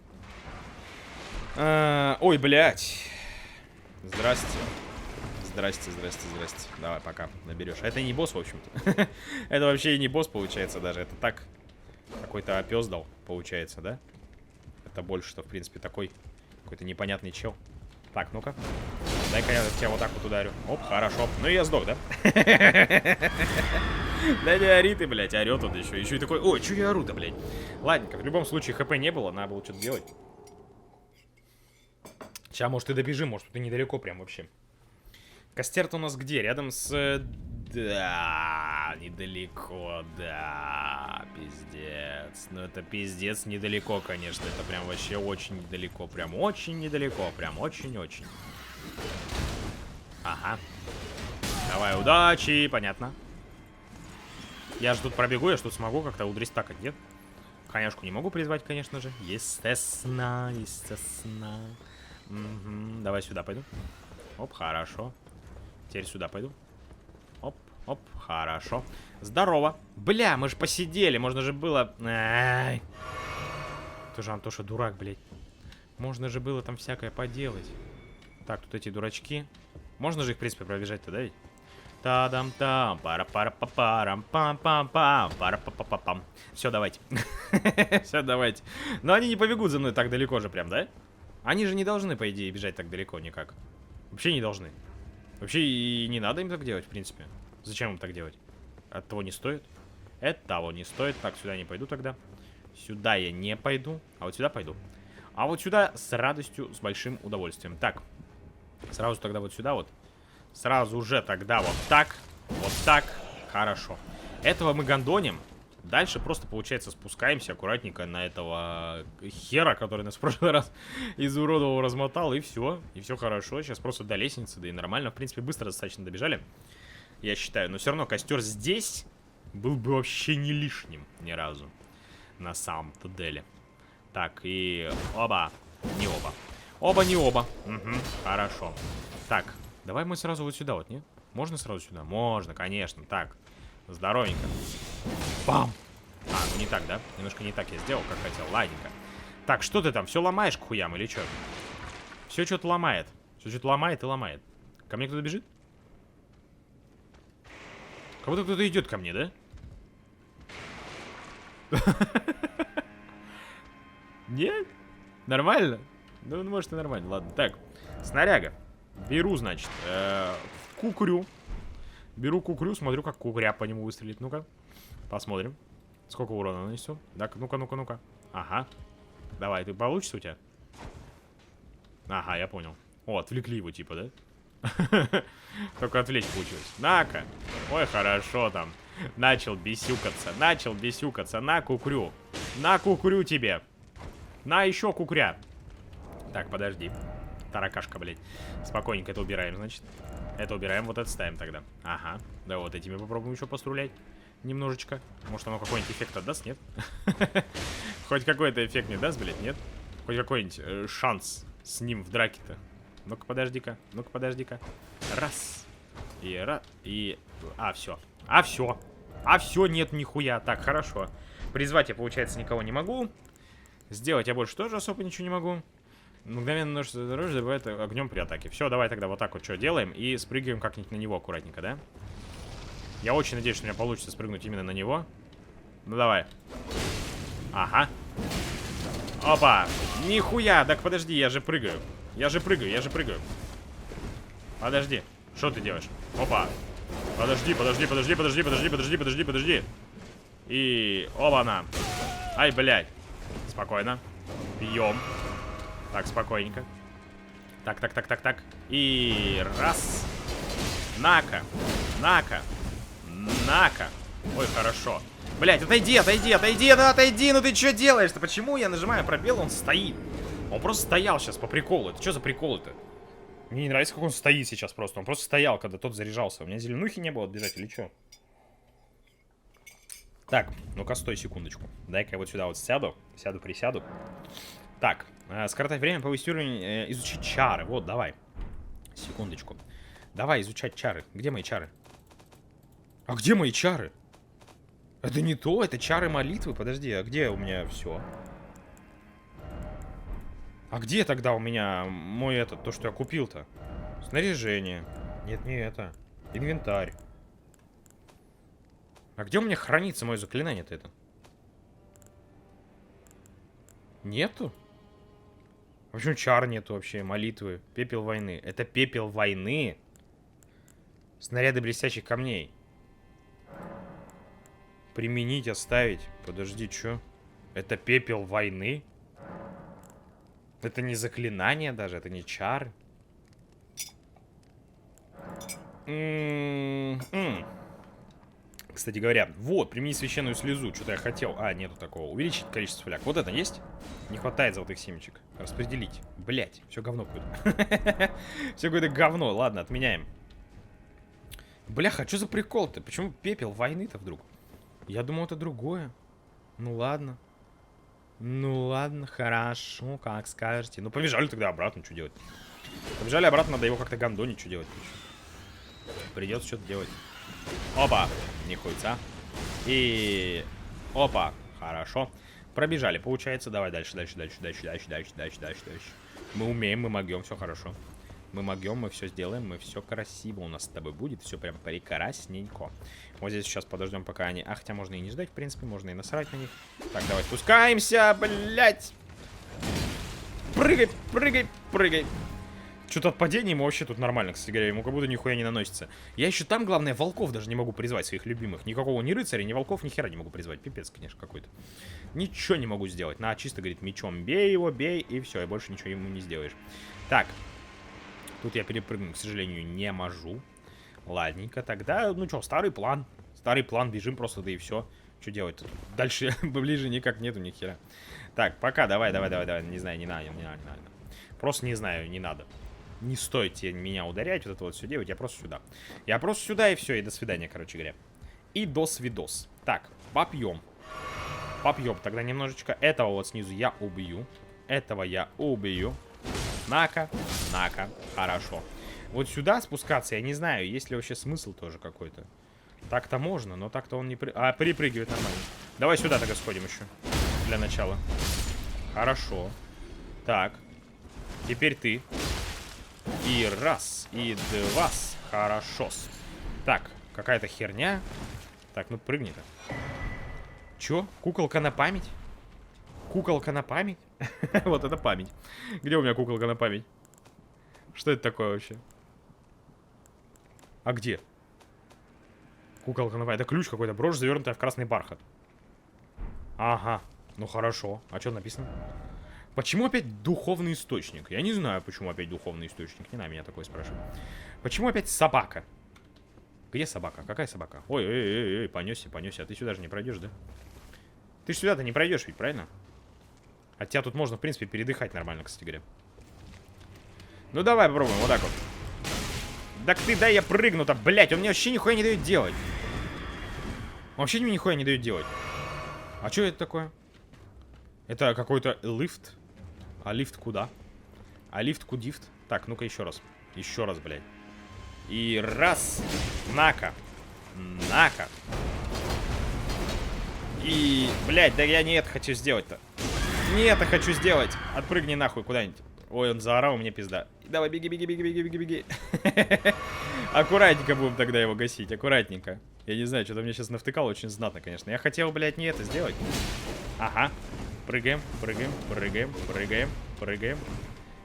Ой, блядь. Здрасте. Здрасте. Давай, пока наберешь. Это не босс, в общем-то. Это вообще и не босс, получается, даже. Это так. Какой-то опёздал, получается, да? Это больше-то, в принципе, такой какой-то непонятный чел. Так, ну-ка. Дай-ка я тебя вот так вот ударю. Оп, хорошо. Ну и я сдох, да? Да не ори ты, блядь, орёт он еще. Еще и такой, ой, чё я ору-то, блядь? Ладненько, в любом случае хп не было, надо было что-то делать. Сейчас, может, и добежим, может, тут и недалеко прям вообще. Костер-то у нас где? Рядом с... Да, недалеко, да, пиздец. Ну, это пиздец недалеко, конечно. Это прям вообще очень недалеко. Прям очень недалеко. Прям очень-очень. Ага. Давай, удачи, понятно. Я же тут пробегу, я же тут смогу как-то удрестакать, нет? Конешку не могу призвать, конечно же. Естественно. Угу. Давай сюда пойду. Оп, хорошо. Теперь сюда пойду. Оп, хорошо. Здорово. Бля, мы же посидели. Можно же было... Ай. Тоже Антоша дурак, блядь. Можно же было там всякое поделать. Так, тут эти дурачки. Можно же их, в принципе, пробежать-то, да ведь? Та-дам-там, пара-пара-па-парам, пам-пам-пам, пара-па-па-па-пам. Все, давайте. Все, давайте. Но они не побегут за мной так далеко же прям, да? Они же не должны, по идее, бежать так далеко никак. Вообще не должны. Вообще и не надо им так делать, в принципе. Зачем им так делать? От того не стоит. Это того не стоит. Так, сюда не пойду тогда. Сюда я не пойду. А вот сюда пойду. А вот сюда с радостью, с большим удовольствием. Так. Сразу тогда вот сюда вот. Сразу же тогда вот так. Вот так. Хорошо. Этого мы гондоним. Дальше просто, получается, спускаемся аккуратненько на этого хера, который нас в прошлый раз изуродовал, размотал, и все. И все хорошо. Сейчас просто до лестницы, да и нормально. В принципе, быстро достаточно добежали. Я считаю. Но все равно костер здесь был бы вообще не лишним ни разу. На самом-то деле. Так, и оба. Не оба. Оба не оба. Угу, хорошо. Так, давай мы сразу вот сюда вот, не? Можно сразу сюда? Можно, конечно. Так, здоровенько. Бам! А, ну не так, да? Немножко не так я сделал, как хотел. Ладненько. Так, что ты там? Все ломаешь к хуям или что? Все что-то ломает. Все что-то ломает и ломает. Ко мне кто-то бежит? Как будто кто-то идет ко мне, да? Нет? Нормально? Ну, может, и нормально. Ладно. Так, снаряга. Беру, значит, кукрю. Беру кукрю, смотрю, как кукря по нему выстрелит. Ну-ка, посмотрим. Сколько урона нанесет. Так, ну-ка, ну-ка, ну-ка. Ага. Давай, ты получится у тебя? Ага, я понял. О, отвлекли его, типа, да? Только отвлечь получилось. На-ка. Ой, хорошо там. Начал бесюкаться. Начал бесюкаться. На кукрю. На кукрю тебе. На еще кукря. Так, подожди. Таракашка, блядь. Спокойненько это убираем, значит. Это убираем, вот это ставим тогда. Ага. Да вот этими попробуем еще пострулять. Немножечко. Может оно какой-нибудь эффект отдаст, нет? Хоть какой-то эффект не даст, блядь, нет? Хоть какой-нибудь шанс с ним в драке-то. Ну-ка, подожди-ка. Ну-ка, подожди-ка. Раз. И раз. И... А, все. А, все. А, все, нет, нихуя. Так, хорошо. Призвать я, получается, никого не могу. Сделать я больше тоже особо ничего не могу. Мгновенно множество дороже забывает огнем при атаке. Все, давай тогда вот так вот что делаем. И спрыгиваем как-нибудь на него аккуратненько, да? Я очень надеюсь, что у меня получится спрыгнуть именно на него. Ну, давай. Ага. Опа. Нихуя. Так, подожди, я же прыгаю. Я же прыгаю. Подожди. Что ты делаешь? Опа. Подожди. И... Оба-на. Ай, блядь. Спокойно. Бьем. Так, спокойненько. Так. И раз. На-ка. Ой, хорошо. Блять, отойди, ну ты что делаешь-то? Почему я нажимаю пробел, он стоит? Он просто стоял сейчас по приколу. Это что за приколы-то? Мне не нравится, как он стоит сейчас просто. Он просто стоял, когда тот заряжался. У меня зеленухи не было отбежать или что? Так, ну-ка, стой секундочку. Дай-ка я вот сюда вот сяду. Присяду. Так, скоротать время, повысить уровень, изучить чары. Вот, давай. Секундочку. Давай изучать чары. Где мои чары? А где мои чары? Это не то, это чары молитвы. Подожди, а где у меня все? А где тогда у меня мой этот, то, что я купил-то? Снаряжение. Нет, не это. Инвентарь. А где у меня хранится мое заклинание-то это? Нету? А почему чар нету вообще? Молитвы. Пепел войны. Это пепел войны? Снаряды блестящих камней. Применить, оставить. Подожди, чё? Это пепел войны? Это не заклинание даже, это не чар. Кстати говоря, вот, применить священную слезу. Что-то я хотел. А, нету такого. Увеличить количество фляг. Вот это есть? Не хватает золотых семечек. Распределить. Блять, все говно какое-то. Все какое-то говно. Ладно, отменяем. Бляха, а что за прикол-то? Почему пепел войны-то вдруг? Я думал, это другое. Ну ладно. Ну ладно, хорошо, как скажете. Ну побежали тогда обратно, что делать? Побежали обратно, надо его как-то гандонить, что делать? Придется что-то делать. Опа, не хуйца. И... Опа, хорошо. Пробежали, получается. Давай дальше. Мы умеем, мы могем, все хорошо. Мы могем, мы все сделаем, мы все красиво у нас с тобой будет. Все прям прекрасненько. Вот здесь сейчас подождем, пока они... А, хотя можно и не ждать, в принципе, можно и насрать на них. Так, давай спускаемся, блядь. Прыгай. Что-то от падения ему вообще тут нормально, кстати говоря. Ему как будто нихуя не наносится. Я еще там, главное, волков даже не могу призвать, своих любимых. Никакого ни рыцаря, ни волков, ни хера не могу призвать. Пипец, конечно, какой-то. Ничего не могу сделать. На, чисто, говорит, мечом бей его, бей, и все. И больше ничего ему не сделаешь. Так. Тут я перепрыгнуть, к сожалению, не могу. Ладненько, тогда, ну что, старый план. Старый план, бежим просто, да и все. Что делать тут? Дальше ближе никак нету ни хера. Так, пока, давай. Не знаю, не надо. Просто не знаю, не надо. Не стоит меня ударять, вот это вот все делать. Я просто сюда. И все, и до свидания, короче говоря. И до свидос. Так, попьем. Тогда немножечко. Этого вот снизу я убью. Этого я убью. На-ка. Хорошо. Вот сюда спускаться, я не знаю, есть ли вообще смысл тоже какой-то. Так-то можно, но так-то он не... перепрыгивает нормально. Давай сюда тогда сходим еще. Для начала. Хорошо. Так. Теперь ты. И раз, и два. Хорошо. Так, какая-то херня. Так, ну прыгни-то. Чё? Куколка на память? Куколка на память? Вот это память. Где у меня куколка на память? Что это такое вообще? А где? Куколка на память. Это ключ какой-то. Брошь, завернутая в красный бархат. Ага. Ну хорошо. А что написано? Почему опять духовный источник? Я не знаю, почему опять духовный источник. Не надо меня такое спрашивать. Почему опять собака? Где собака? Какая собака? Ой, понесся. А ты сюда же не пройдешь, да? Ты ж сюда-то не пройдешь ведь, правильно? От тебя тут можно, в принципе, передыхать нормально, кстати говоря. Ну давай попробуем, вот так вот. Так ты дай я прыгну-то, блять, он мне вообще нихуя не дает делать. Он вообще мне нихуя не дает делать. А что это такое? Это какой-то лифт. А лифт куда? А лифт кудифт? Так, ну-ка еще раз. Еще раз, блядь. И раз. На-ка. На-ка. И, блядь, да я не это хочу сделать-то. Не это хочу сделать. Отпрыгни нахуй куда-нибудь. Ой, он заорал, мне пизда. Давай, беги. Аккуратненько будем тогда его гасить, аккуратненько. Я не знаю, что-то мне сейчас навтыкало очень знатно, конечно. Я хотел, блядь, не это сделать. Ага. Прыгаем.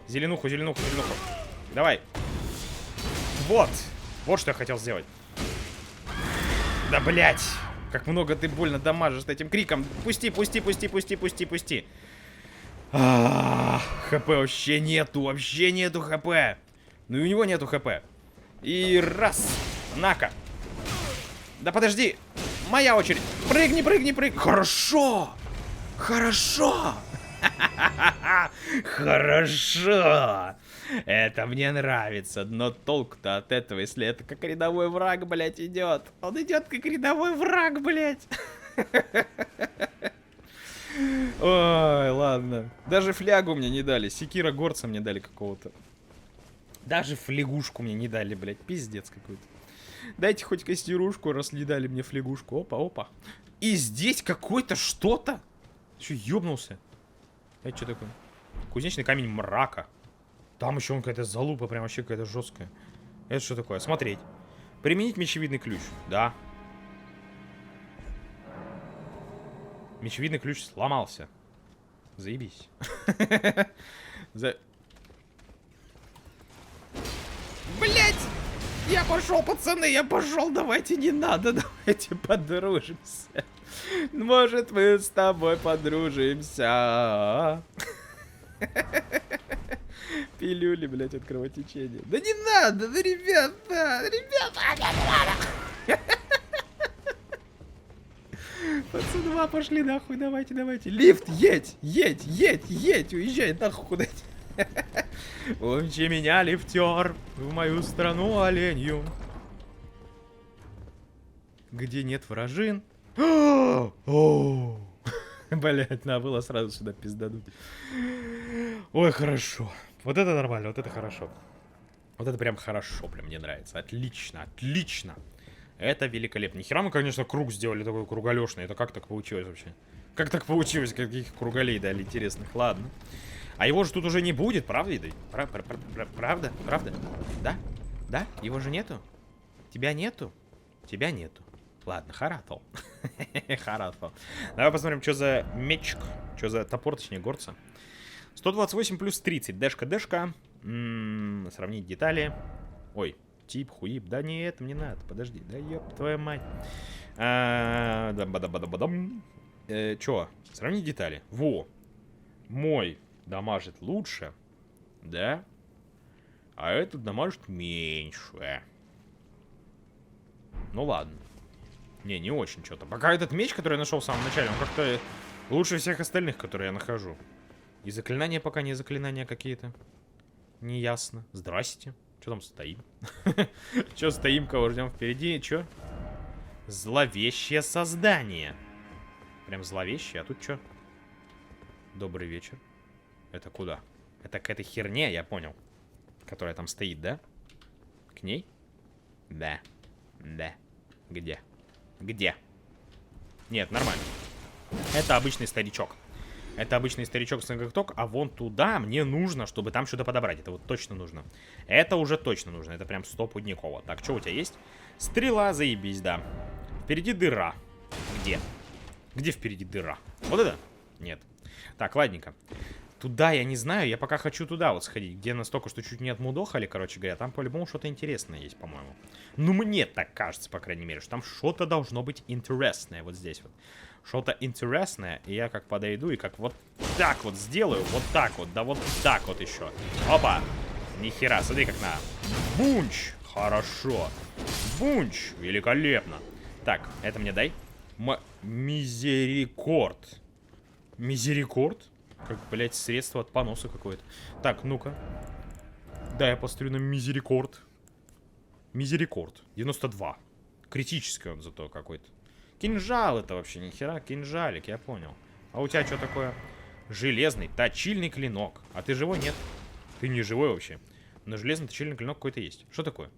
Зеленуху. Давай. Вот что я хотел сделать. Да, блядь. Как много ты больно дамажишь этим криком. Пусти. ХП вообще нету ХП. Ну и у него нету ХП. И раз. На-ка. Да подожди. Моя очередь. Прыгни. Хорошо. Хорошо. Это мне нравится. Но толк-то от этого, если это как рядовой враг, блядь, идет. Он идет как рядовой враг, блядь. Ой, ладно. Даже флягу мне не дали. Секира горца мне дали какого-то. Даже флягушку мне не дали, блядь. Пиздец какой-то. Дайте хоть костерушку, раз не дали мне флягушку. Опа. И здесь какой-то что-то. Че, ёбнулся? Это что такое? Кузнечный камень мрака. Там еще он какая-то залупа, прям вообще какая-то жесткая. Это что такое? Смотреть. Применить мечевидный ключ. Да. Мечевидный ключ сломался. Заебись. Блять! Я пошел, пацаны, я пошел. Давайте не надо, давайте подружимся. Может, мы с тобой подружимся. Пилюли, блять, от кровотечения. Да не надо, да, ребята, не надо. Пацаны, пошли нахуй, давайте. Лифт, едь, уезжай нахуй куда-нибудь. Умчи меня, лифтер, в мою страну оленью, где нет вражин. Блять, надо было сразу сюда пиздануть. Ой, хорошо. Вот это нормально, вот это хорошо. Вот это прям хорошо, прям мне нравится. Отлично. Это великолепно. Нихера мы, конечно, круг сделали такой круголешный. Это как так получилось вообще? Как так получилось? Каких круголей дали интересных? Ладно. А его же тут уже не будет, правда? Правда? Да? Его же нету? Тебя нету? Ладно, харатал. Харатал. Давай посмотрим, что за мечик. Что за топор, точнее, горца. 128 плюс 30. Дэшка. Сравнить детали. Ой, тип, хуип. Да не, это мне надо. Подожди. Да ёб твою мать. Чё? Сравнить детали. Во. Мой дамажит лучше. Да? А этот дамажит меньше. Ну ладно. Не очень что-то. Пока этот меч, который я нашел в самом начале, он как-то лучше всех остальных, которые я нахожу. И заклинания пока не заклинания какие-то. Неясно. Здрасте. Что там стоим? Че стоим, кого ждем впереди? Че? Зловещее создание. Прям зловещее. А тут что? Добрый вечер. Это куда? Это к этой херне, я понял. Которая там стоит, да? К ней? Да. Где? Нет, нормально. Это обычный старичок. с ноготок, а вон туда мне нужно, чтобы там что-то подобрать. Это вот точно нужно. Это уже точно нужно. Это прям стопудниково. Так, что у тебя есть? Стрела, заебись, да. Впереди дыра. Где? Где впереди дыра? Вот это? Нет. Так, ладненько. Туда я не знаю, я пока хочу туда вот сходить, где настолько, что чуть не отмудохали, короче говоря. Там по-любому что-то интересное есть, по-моему. Ну, мне так кажется, по крайней мере, что там что-то должно быть интересное вот здесь вот. Что-то интересное, и я как подойду и как вот так вот сделаю, вот так вот, да вот так вот еще. Опа! Нихера, смотри как на. Бунч! Хорошо. Бунч! Великолепно. Так, это мне дай. Мизерикорд. Мизерикорд? Как, блядь, средство от поноса какое-то. Так, ну-ка. Да, я посмотрю на мизерикорд. Мизерикорд. 92. Критический он зато какой-то. Кинжал это вообще, нихера, кинжалик, я понял. А у тебя что такое? Железный точильный клинок. А ты живой? Нет. Ты не живой вообще. Но железный точильный клинок какой-то есть. Что такое?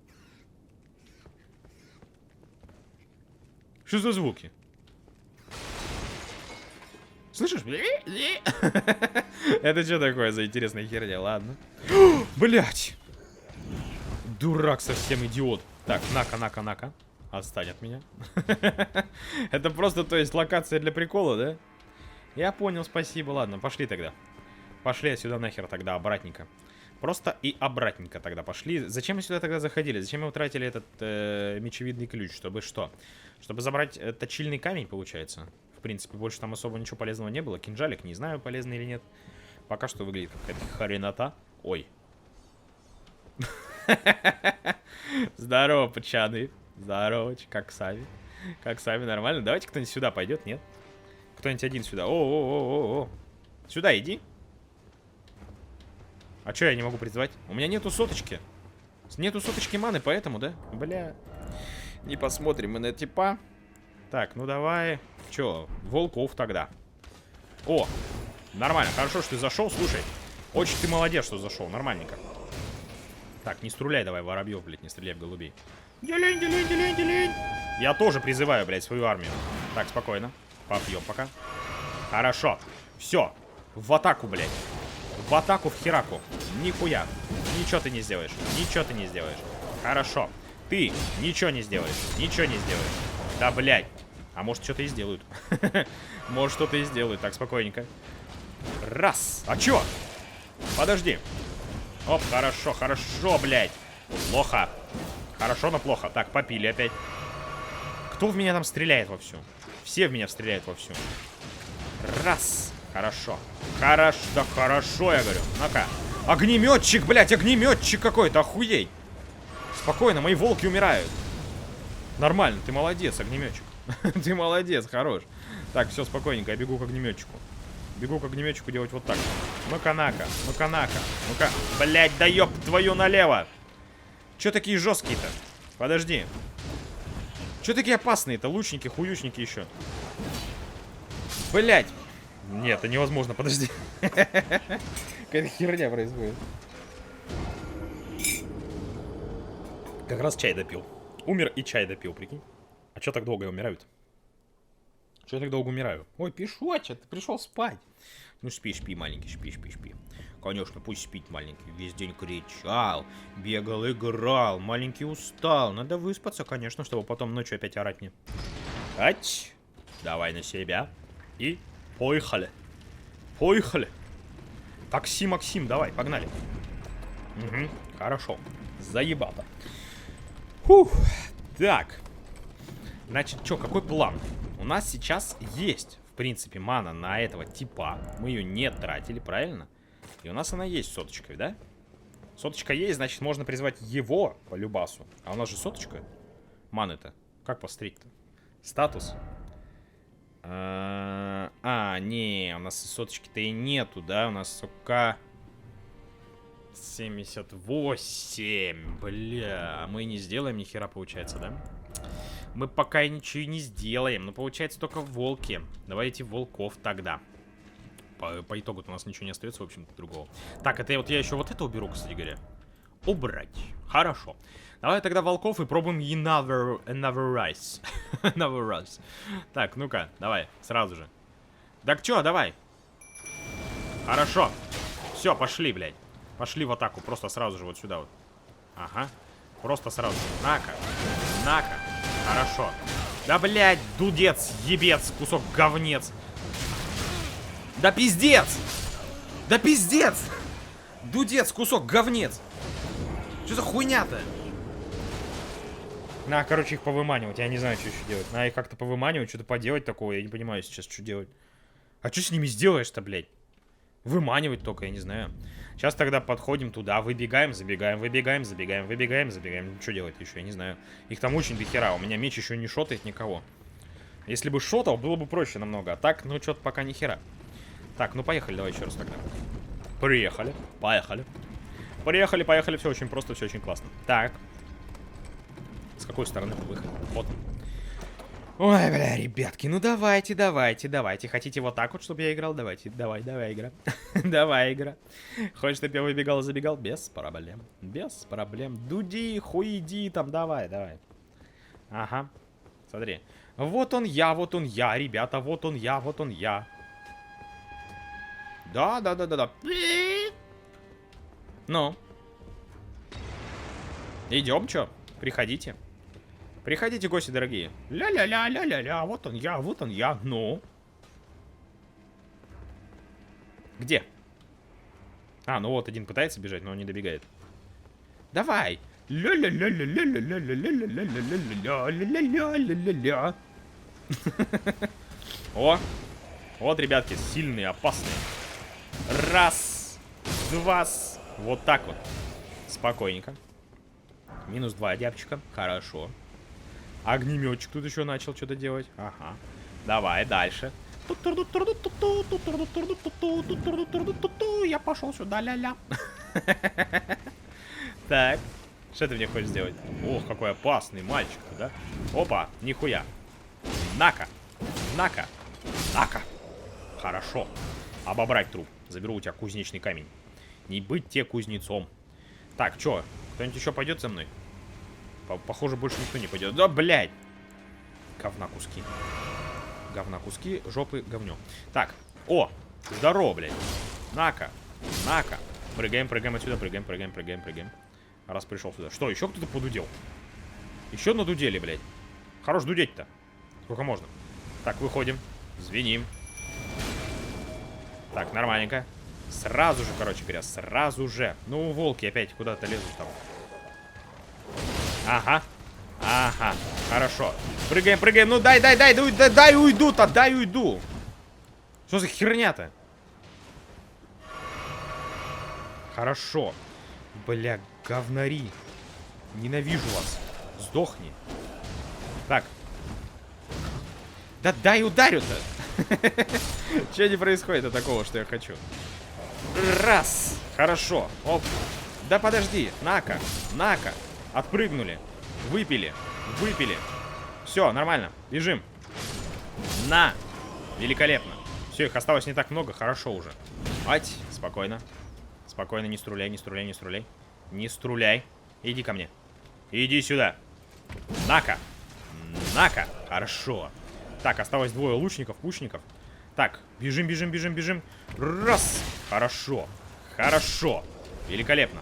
Что за звуки? Слышишь? Это что такое за интересная херня? Ладно. Блять! Дурак совсем, идиот. Так, нака. Отстань от меня. Это просто, то есть, локация для прикола, да? Я понял, спасибо. Ладно, пошли тогда. Пошли отсюда нахер тогда, обратненько. Просто и обратненько тогда пошли. Зачем мы сюда тогда заходили? Зачем мы утратили этот мечевидный ключ? Чтобы что? Чтобы забрать точильный камень, получается? В принципе, больше там особо ничего полезного не было. Кинжалик, не знаю, полезный или нет. Пока что выглядит какая-то хренота. Ой. Здорово, пацаны. Здорово, как сами? Как сами, нормально? Давайте кто-нибудь сюда пойдет, нет? Кто-нибудь один сюда. О. Сюда иди. А чё я не могу призвать? У меня нету соточки. Нету соточки маны, поэтому, да? Бля. Не посмотрим мы на типа. Так, ну давай. Чё, волков тогда. О, нормально, хорошо, что ты зашел. Слушай, очень ты молодец, что зашел. Нормальненько. Так, не стреляй давай, воробьев, блядь, не стреляй в голубей. Делень. Я тоже призываю, блядь, свою армию. Так, спокойно. Попьем пока. Хорошо. Все. В атаку, блядь. В атаку, в хераку. Нихуя. Ничего ты не сделаешь. Ничего ты не сделаешь. Хорошо. Ты ничего не сделаешь. Ничего не сделаешь. Да, блядь. А может, что-то и сделают. Может, что-то и сделают. Так, спокойненько. Раз. А чё? Подожди. Оп, хорошо, блядь. Плохо. Хорошо, но плохо. Так, попили опять. Кто в меня там стреляет вовсю? Все в меня стреляют вовсю. Раз. Хорошо. Да хорошо, я говорю. Ну-ка. Огнеметчик, блядь, огнеметчик какой-то, охуей. Спокойно, мои волки умирают. Нормально, ты молодец, огнеметчик. Ты молодец, хорош. Так, все, спокойненько, я бегу к огнеметчику. Бегу к огнеметчику делать вот так. Ну-ка, ну-ка. Блядь, да ёб твою налево. Чё такие жесткие-то? Подожди. Чё такие опасные-то? Лучники, хуючники еще. Блядь. Нет, это невозможно, подожди. Какая-то херня происходит. Как раз чай допил. Умер и чай допил, прикинь. А чё так долго умирают? Чё я так долго умираю? Ой, пешочек, ты пришел спать. Ну спи, маленький, спи. Конечно, пусть спит маленький. Весь день кричал, бегал, играл. Маленький устал. Надо выспаться, конечно, чтобы потом ночью опять орать мне. Ать! Давай на себя. И поехали. Такси, Максим, давай, погнали. Угу, хорошо. Заебато. Фух. Так. Значит, что, какой план? У нас сейчас есть, в принципе, мана на этого типа. Мы ее не тратили, правильно? И у нас она есть соточкой, да? Соточка есть, значит, можно призвать его по любасу. А у нас же соточка. Маны-то. Как посмотреть-то? Статус. Не, у нас соточки-то и нету, да? У нас, сука... 78. Бля, мы не сделаем ни хера, получается, да? Мы пока ничего и не сделаем. Но получается только волки. Давайте волков тогда. По итогу у нас ничего не остается, в общем-то, другого. Так, это вот я еще вот это уберу, кстати говоря. Убрать. Хорошо. Давай тогда волков и пробуем another rice. Another rice. Так, ну-ка, давай, сразу же. Так чё, давай. Хорошо. Все, пошли, блядь. Пошли в атаку, просто сразу же вот сюда вот. Ага. Просто сразу. На-ка. Хорошо. Да, блядь, дудец, ебец, кусок говнец. Да пиздец! Дудец, кусок говнец. Что за хуйня-то? На, короче, их повыманивать. Я не знаю, что еще делать. Надо их как-то повыманивать, что-то поделать такое. Я не понимаю сейчас, что делать. А что с ними сделаешь-то, блядь? Выманивать только, я не знаю. Сейчас тогда подходим туда, выбегаем, забегаем, выбегаем, забегаем, выбегаем, забегаем. Что делать еще, я не знаю. Их там очень дохера, у меня меч еще не шотает никого. Если бы шотал, было бы проще намного. А так, ну, что-то пока ни хера. Так, ну, поехали, давай еще раз тогда. Приехали, поехали. Приехали, поехали, все очень просто, все очень классно. Так. С какой стороны выход? Вот. Ой, бля, ребятки, ну давайте, давайте, давайте. Хотите вот так вот, чтобы я играл? Давайте, давай, игра. Давай, игра. Хочешь, чтобы я выбегал и забегал? Без проблем. Без проблем. Дуди, хуиди там, давай, давай. Ага. Смотри. Вот он я, ребята, вот он я, вот он я. Да. Ну. Идем, чё? Приходите. Приходите, гости дорогие. Ля-ля-ля-ля-ля-ля. Вот он я. Ну. Где? А, ну вот один пытается бежать, но он не добегает. Давай. Ля-ля-ля-ля-ля-ля-ля-ля-ля-ля-ля-ля-ля-ля-ля-ля-ля-ля. О. Вот, ребятки, сильные, опасные. Раз. Два. Вот так вот. Спокойненько. Минус 2 дябчика. Хорошо. Огнеметчик тут еще начал что-то делать. Ага. Давай, дальше. Я пошел сюда, ля-ля. Так. Что ты мне хочешь сделать? Ох, какой опасный мальчик, да? Опа, нихуя. На-ка. На-ка. На-ка. Хорошо. Обобрать труп. Заберу у тебя кузнечный камень. Не быть тебе кузнецом. Так, что? Кто-нибудь еще пойдет за мной? Похоже, больше никто не пойдет. Да, блядь! Говна куски. Говна куски, жопы говнё. Так, о! Здорово, блядь. На-ка. На-ка. Прыгаем отсюда. Прыгаем. Раз пришел сюда. Что, еще кто-то подудел? Еще надудели, блядь. Хорош дудеть-то. Сколько можно? Так, выходим. Звеним. Так, нормальненько. Сразу же, короче говоря, сразу же. Ну, волки опять куда-то лезут там. Ага. Хорошо. Прыгаем. Ну, дай уйду-то, дай уйду. Что за херня-то? Хорошо. Бля, говнари. Ненавижу вас. Сдохни. Так. Да дай ударю-то. Че не происходит такого, что я хочу? Раз. Хорошо. Оп. Да подожди. На-ка. Отпрыгнули. Выпили. Все, нормально. Бежим. На. Великолепно. Все, их осталось не так много. Хорошо уже. Ать. Спокойно. Не струляй. Не струляй. Иди ко мне. Иди сюда. На-ка. Хорошо. Так, осталось двое лучников. Так, бежим. Раз. Хорошо. Великолепно.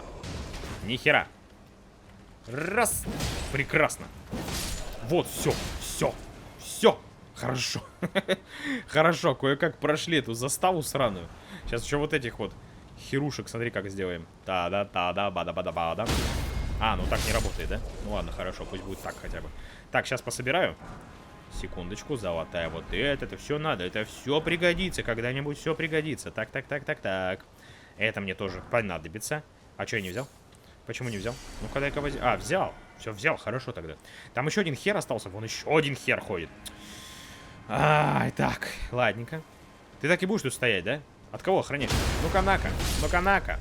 Нихера. Раз. Прекрасно. Вот, все. Хорошо. Хорошо, кое-как прошли эту заставу сраную. Сейчас еще вот этих вот херушек, смотри, как сделаем. Бада-бада-бада. А, ну так не работает, да? Ну ладно, хорошо, пусть будет так хотя бы. Так, сейчас пособираю. Секундочку, золотая вот это все надо. Это все пригодится, когда-нибудь все пригодится. Так. Это мне тоже понадобится. А что я не взял? Почему не взял? Ну-ка, дай-ка возьму. А, взял. Все, взял, хорошо тогда. Там еще один хер остался. Вон еще один хер ходит. Ай, так, ладненько. Ты так и будешь тут стоять, да? От кого охраняешь? Ну-ка, на-ка. Ага.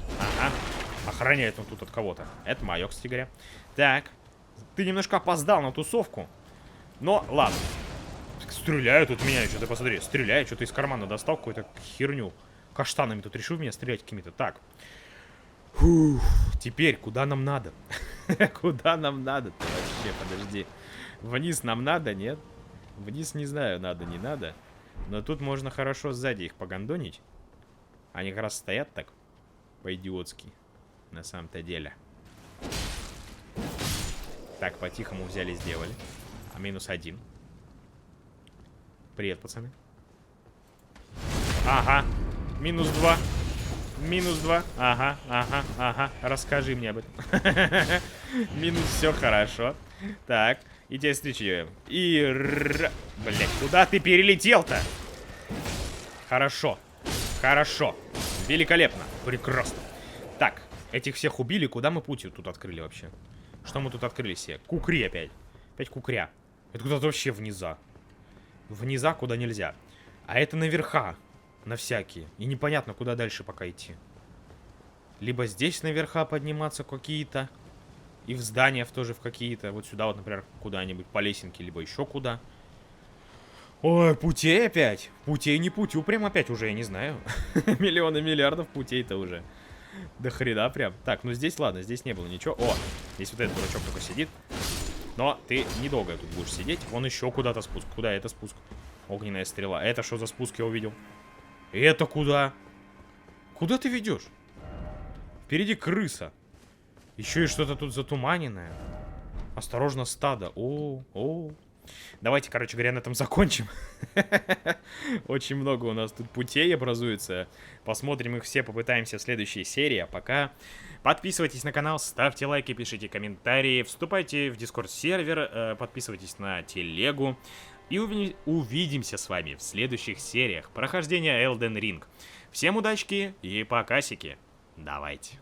Охраняет он тут от кого-то. Это мое, кстати говоря. Так. Ты немножко опоздал на тусовку. Но, ладно. Стреляют тут меня еще, ты посмотри. Стреляет, что-то из кармана достал какую-то херню. Каштанами тут решил меня стрелять какими-то. Так. Фух, теперь куда нам надо? Куда нам надо-то вообще? Подожди. Вниз нам надо, нет? Вниз не знаю, надо, не надо. Но тут можно хорошо сзади их погандонить. Они как раз стоят так. По-идиотски. На самом-то деле. Так, по-тихому взяли, сделали. А -1. Привет, пацаны. Ага. -2. -2. Ага. Расскажи мне об этом. Минус, все хорошо. Так. И тебя встречаем. Блять, куда ты перелетел-то? Хорошо. Великолепно. Прекрасно. Так, этих всех убили. Куда мы путь тут открыли вообще? Что мы тут открыли все? Кукри опять. Опять кукря. Это куда-то вообще вниза. Вниза, куда нельзя. А это наверха. На всякие. И непонятно, куда дальше пока идти. Либо здесь наверха подниматься какие-то. И в зданиях тоже в какие-то. Вот сюда вот, например, куда-нибудь по лесенке. Либо еще куда. Ой, путей опять. Путей не путю прям опять уже, я не знаю. Миллионы миллиардов путей-то уже. До хрена прям. Так, ну здесь, ладно, здесь не было ничего. О, здесь вот этот дурачок только сидит. Но ты недолго тут будешь сидеть. Вон еще куда-то спуск. Куда это спуск? Огненная стрела. Это что за спуск я увидел? Это куда? Куда ты ведешь? Впереди крыса. Еще и что-то тут затуманенное. Осторожно, стадо. О. Давайте, короче говоря, на этом закончим. Очень много у нас тут путей образуется. Посмотрим их все, попытаемся в следующей серии. А пока подписывайтесь на канал, ставьте лайки, пишите комментарии, вступайте в Discord-сервер, подписывайтесь на телегу. И увидимся с вами в следующих сериях прохождения Elden Ring. Всем удачки и покасики. Давайте.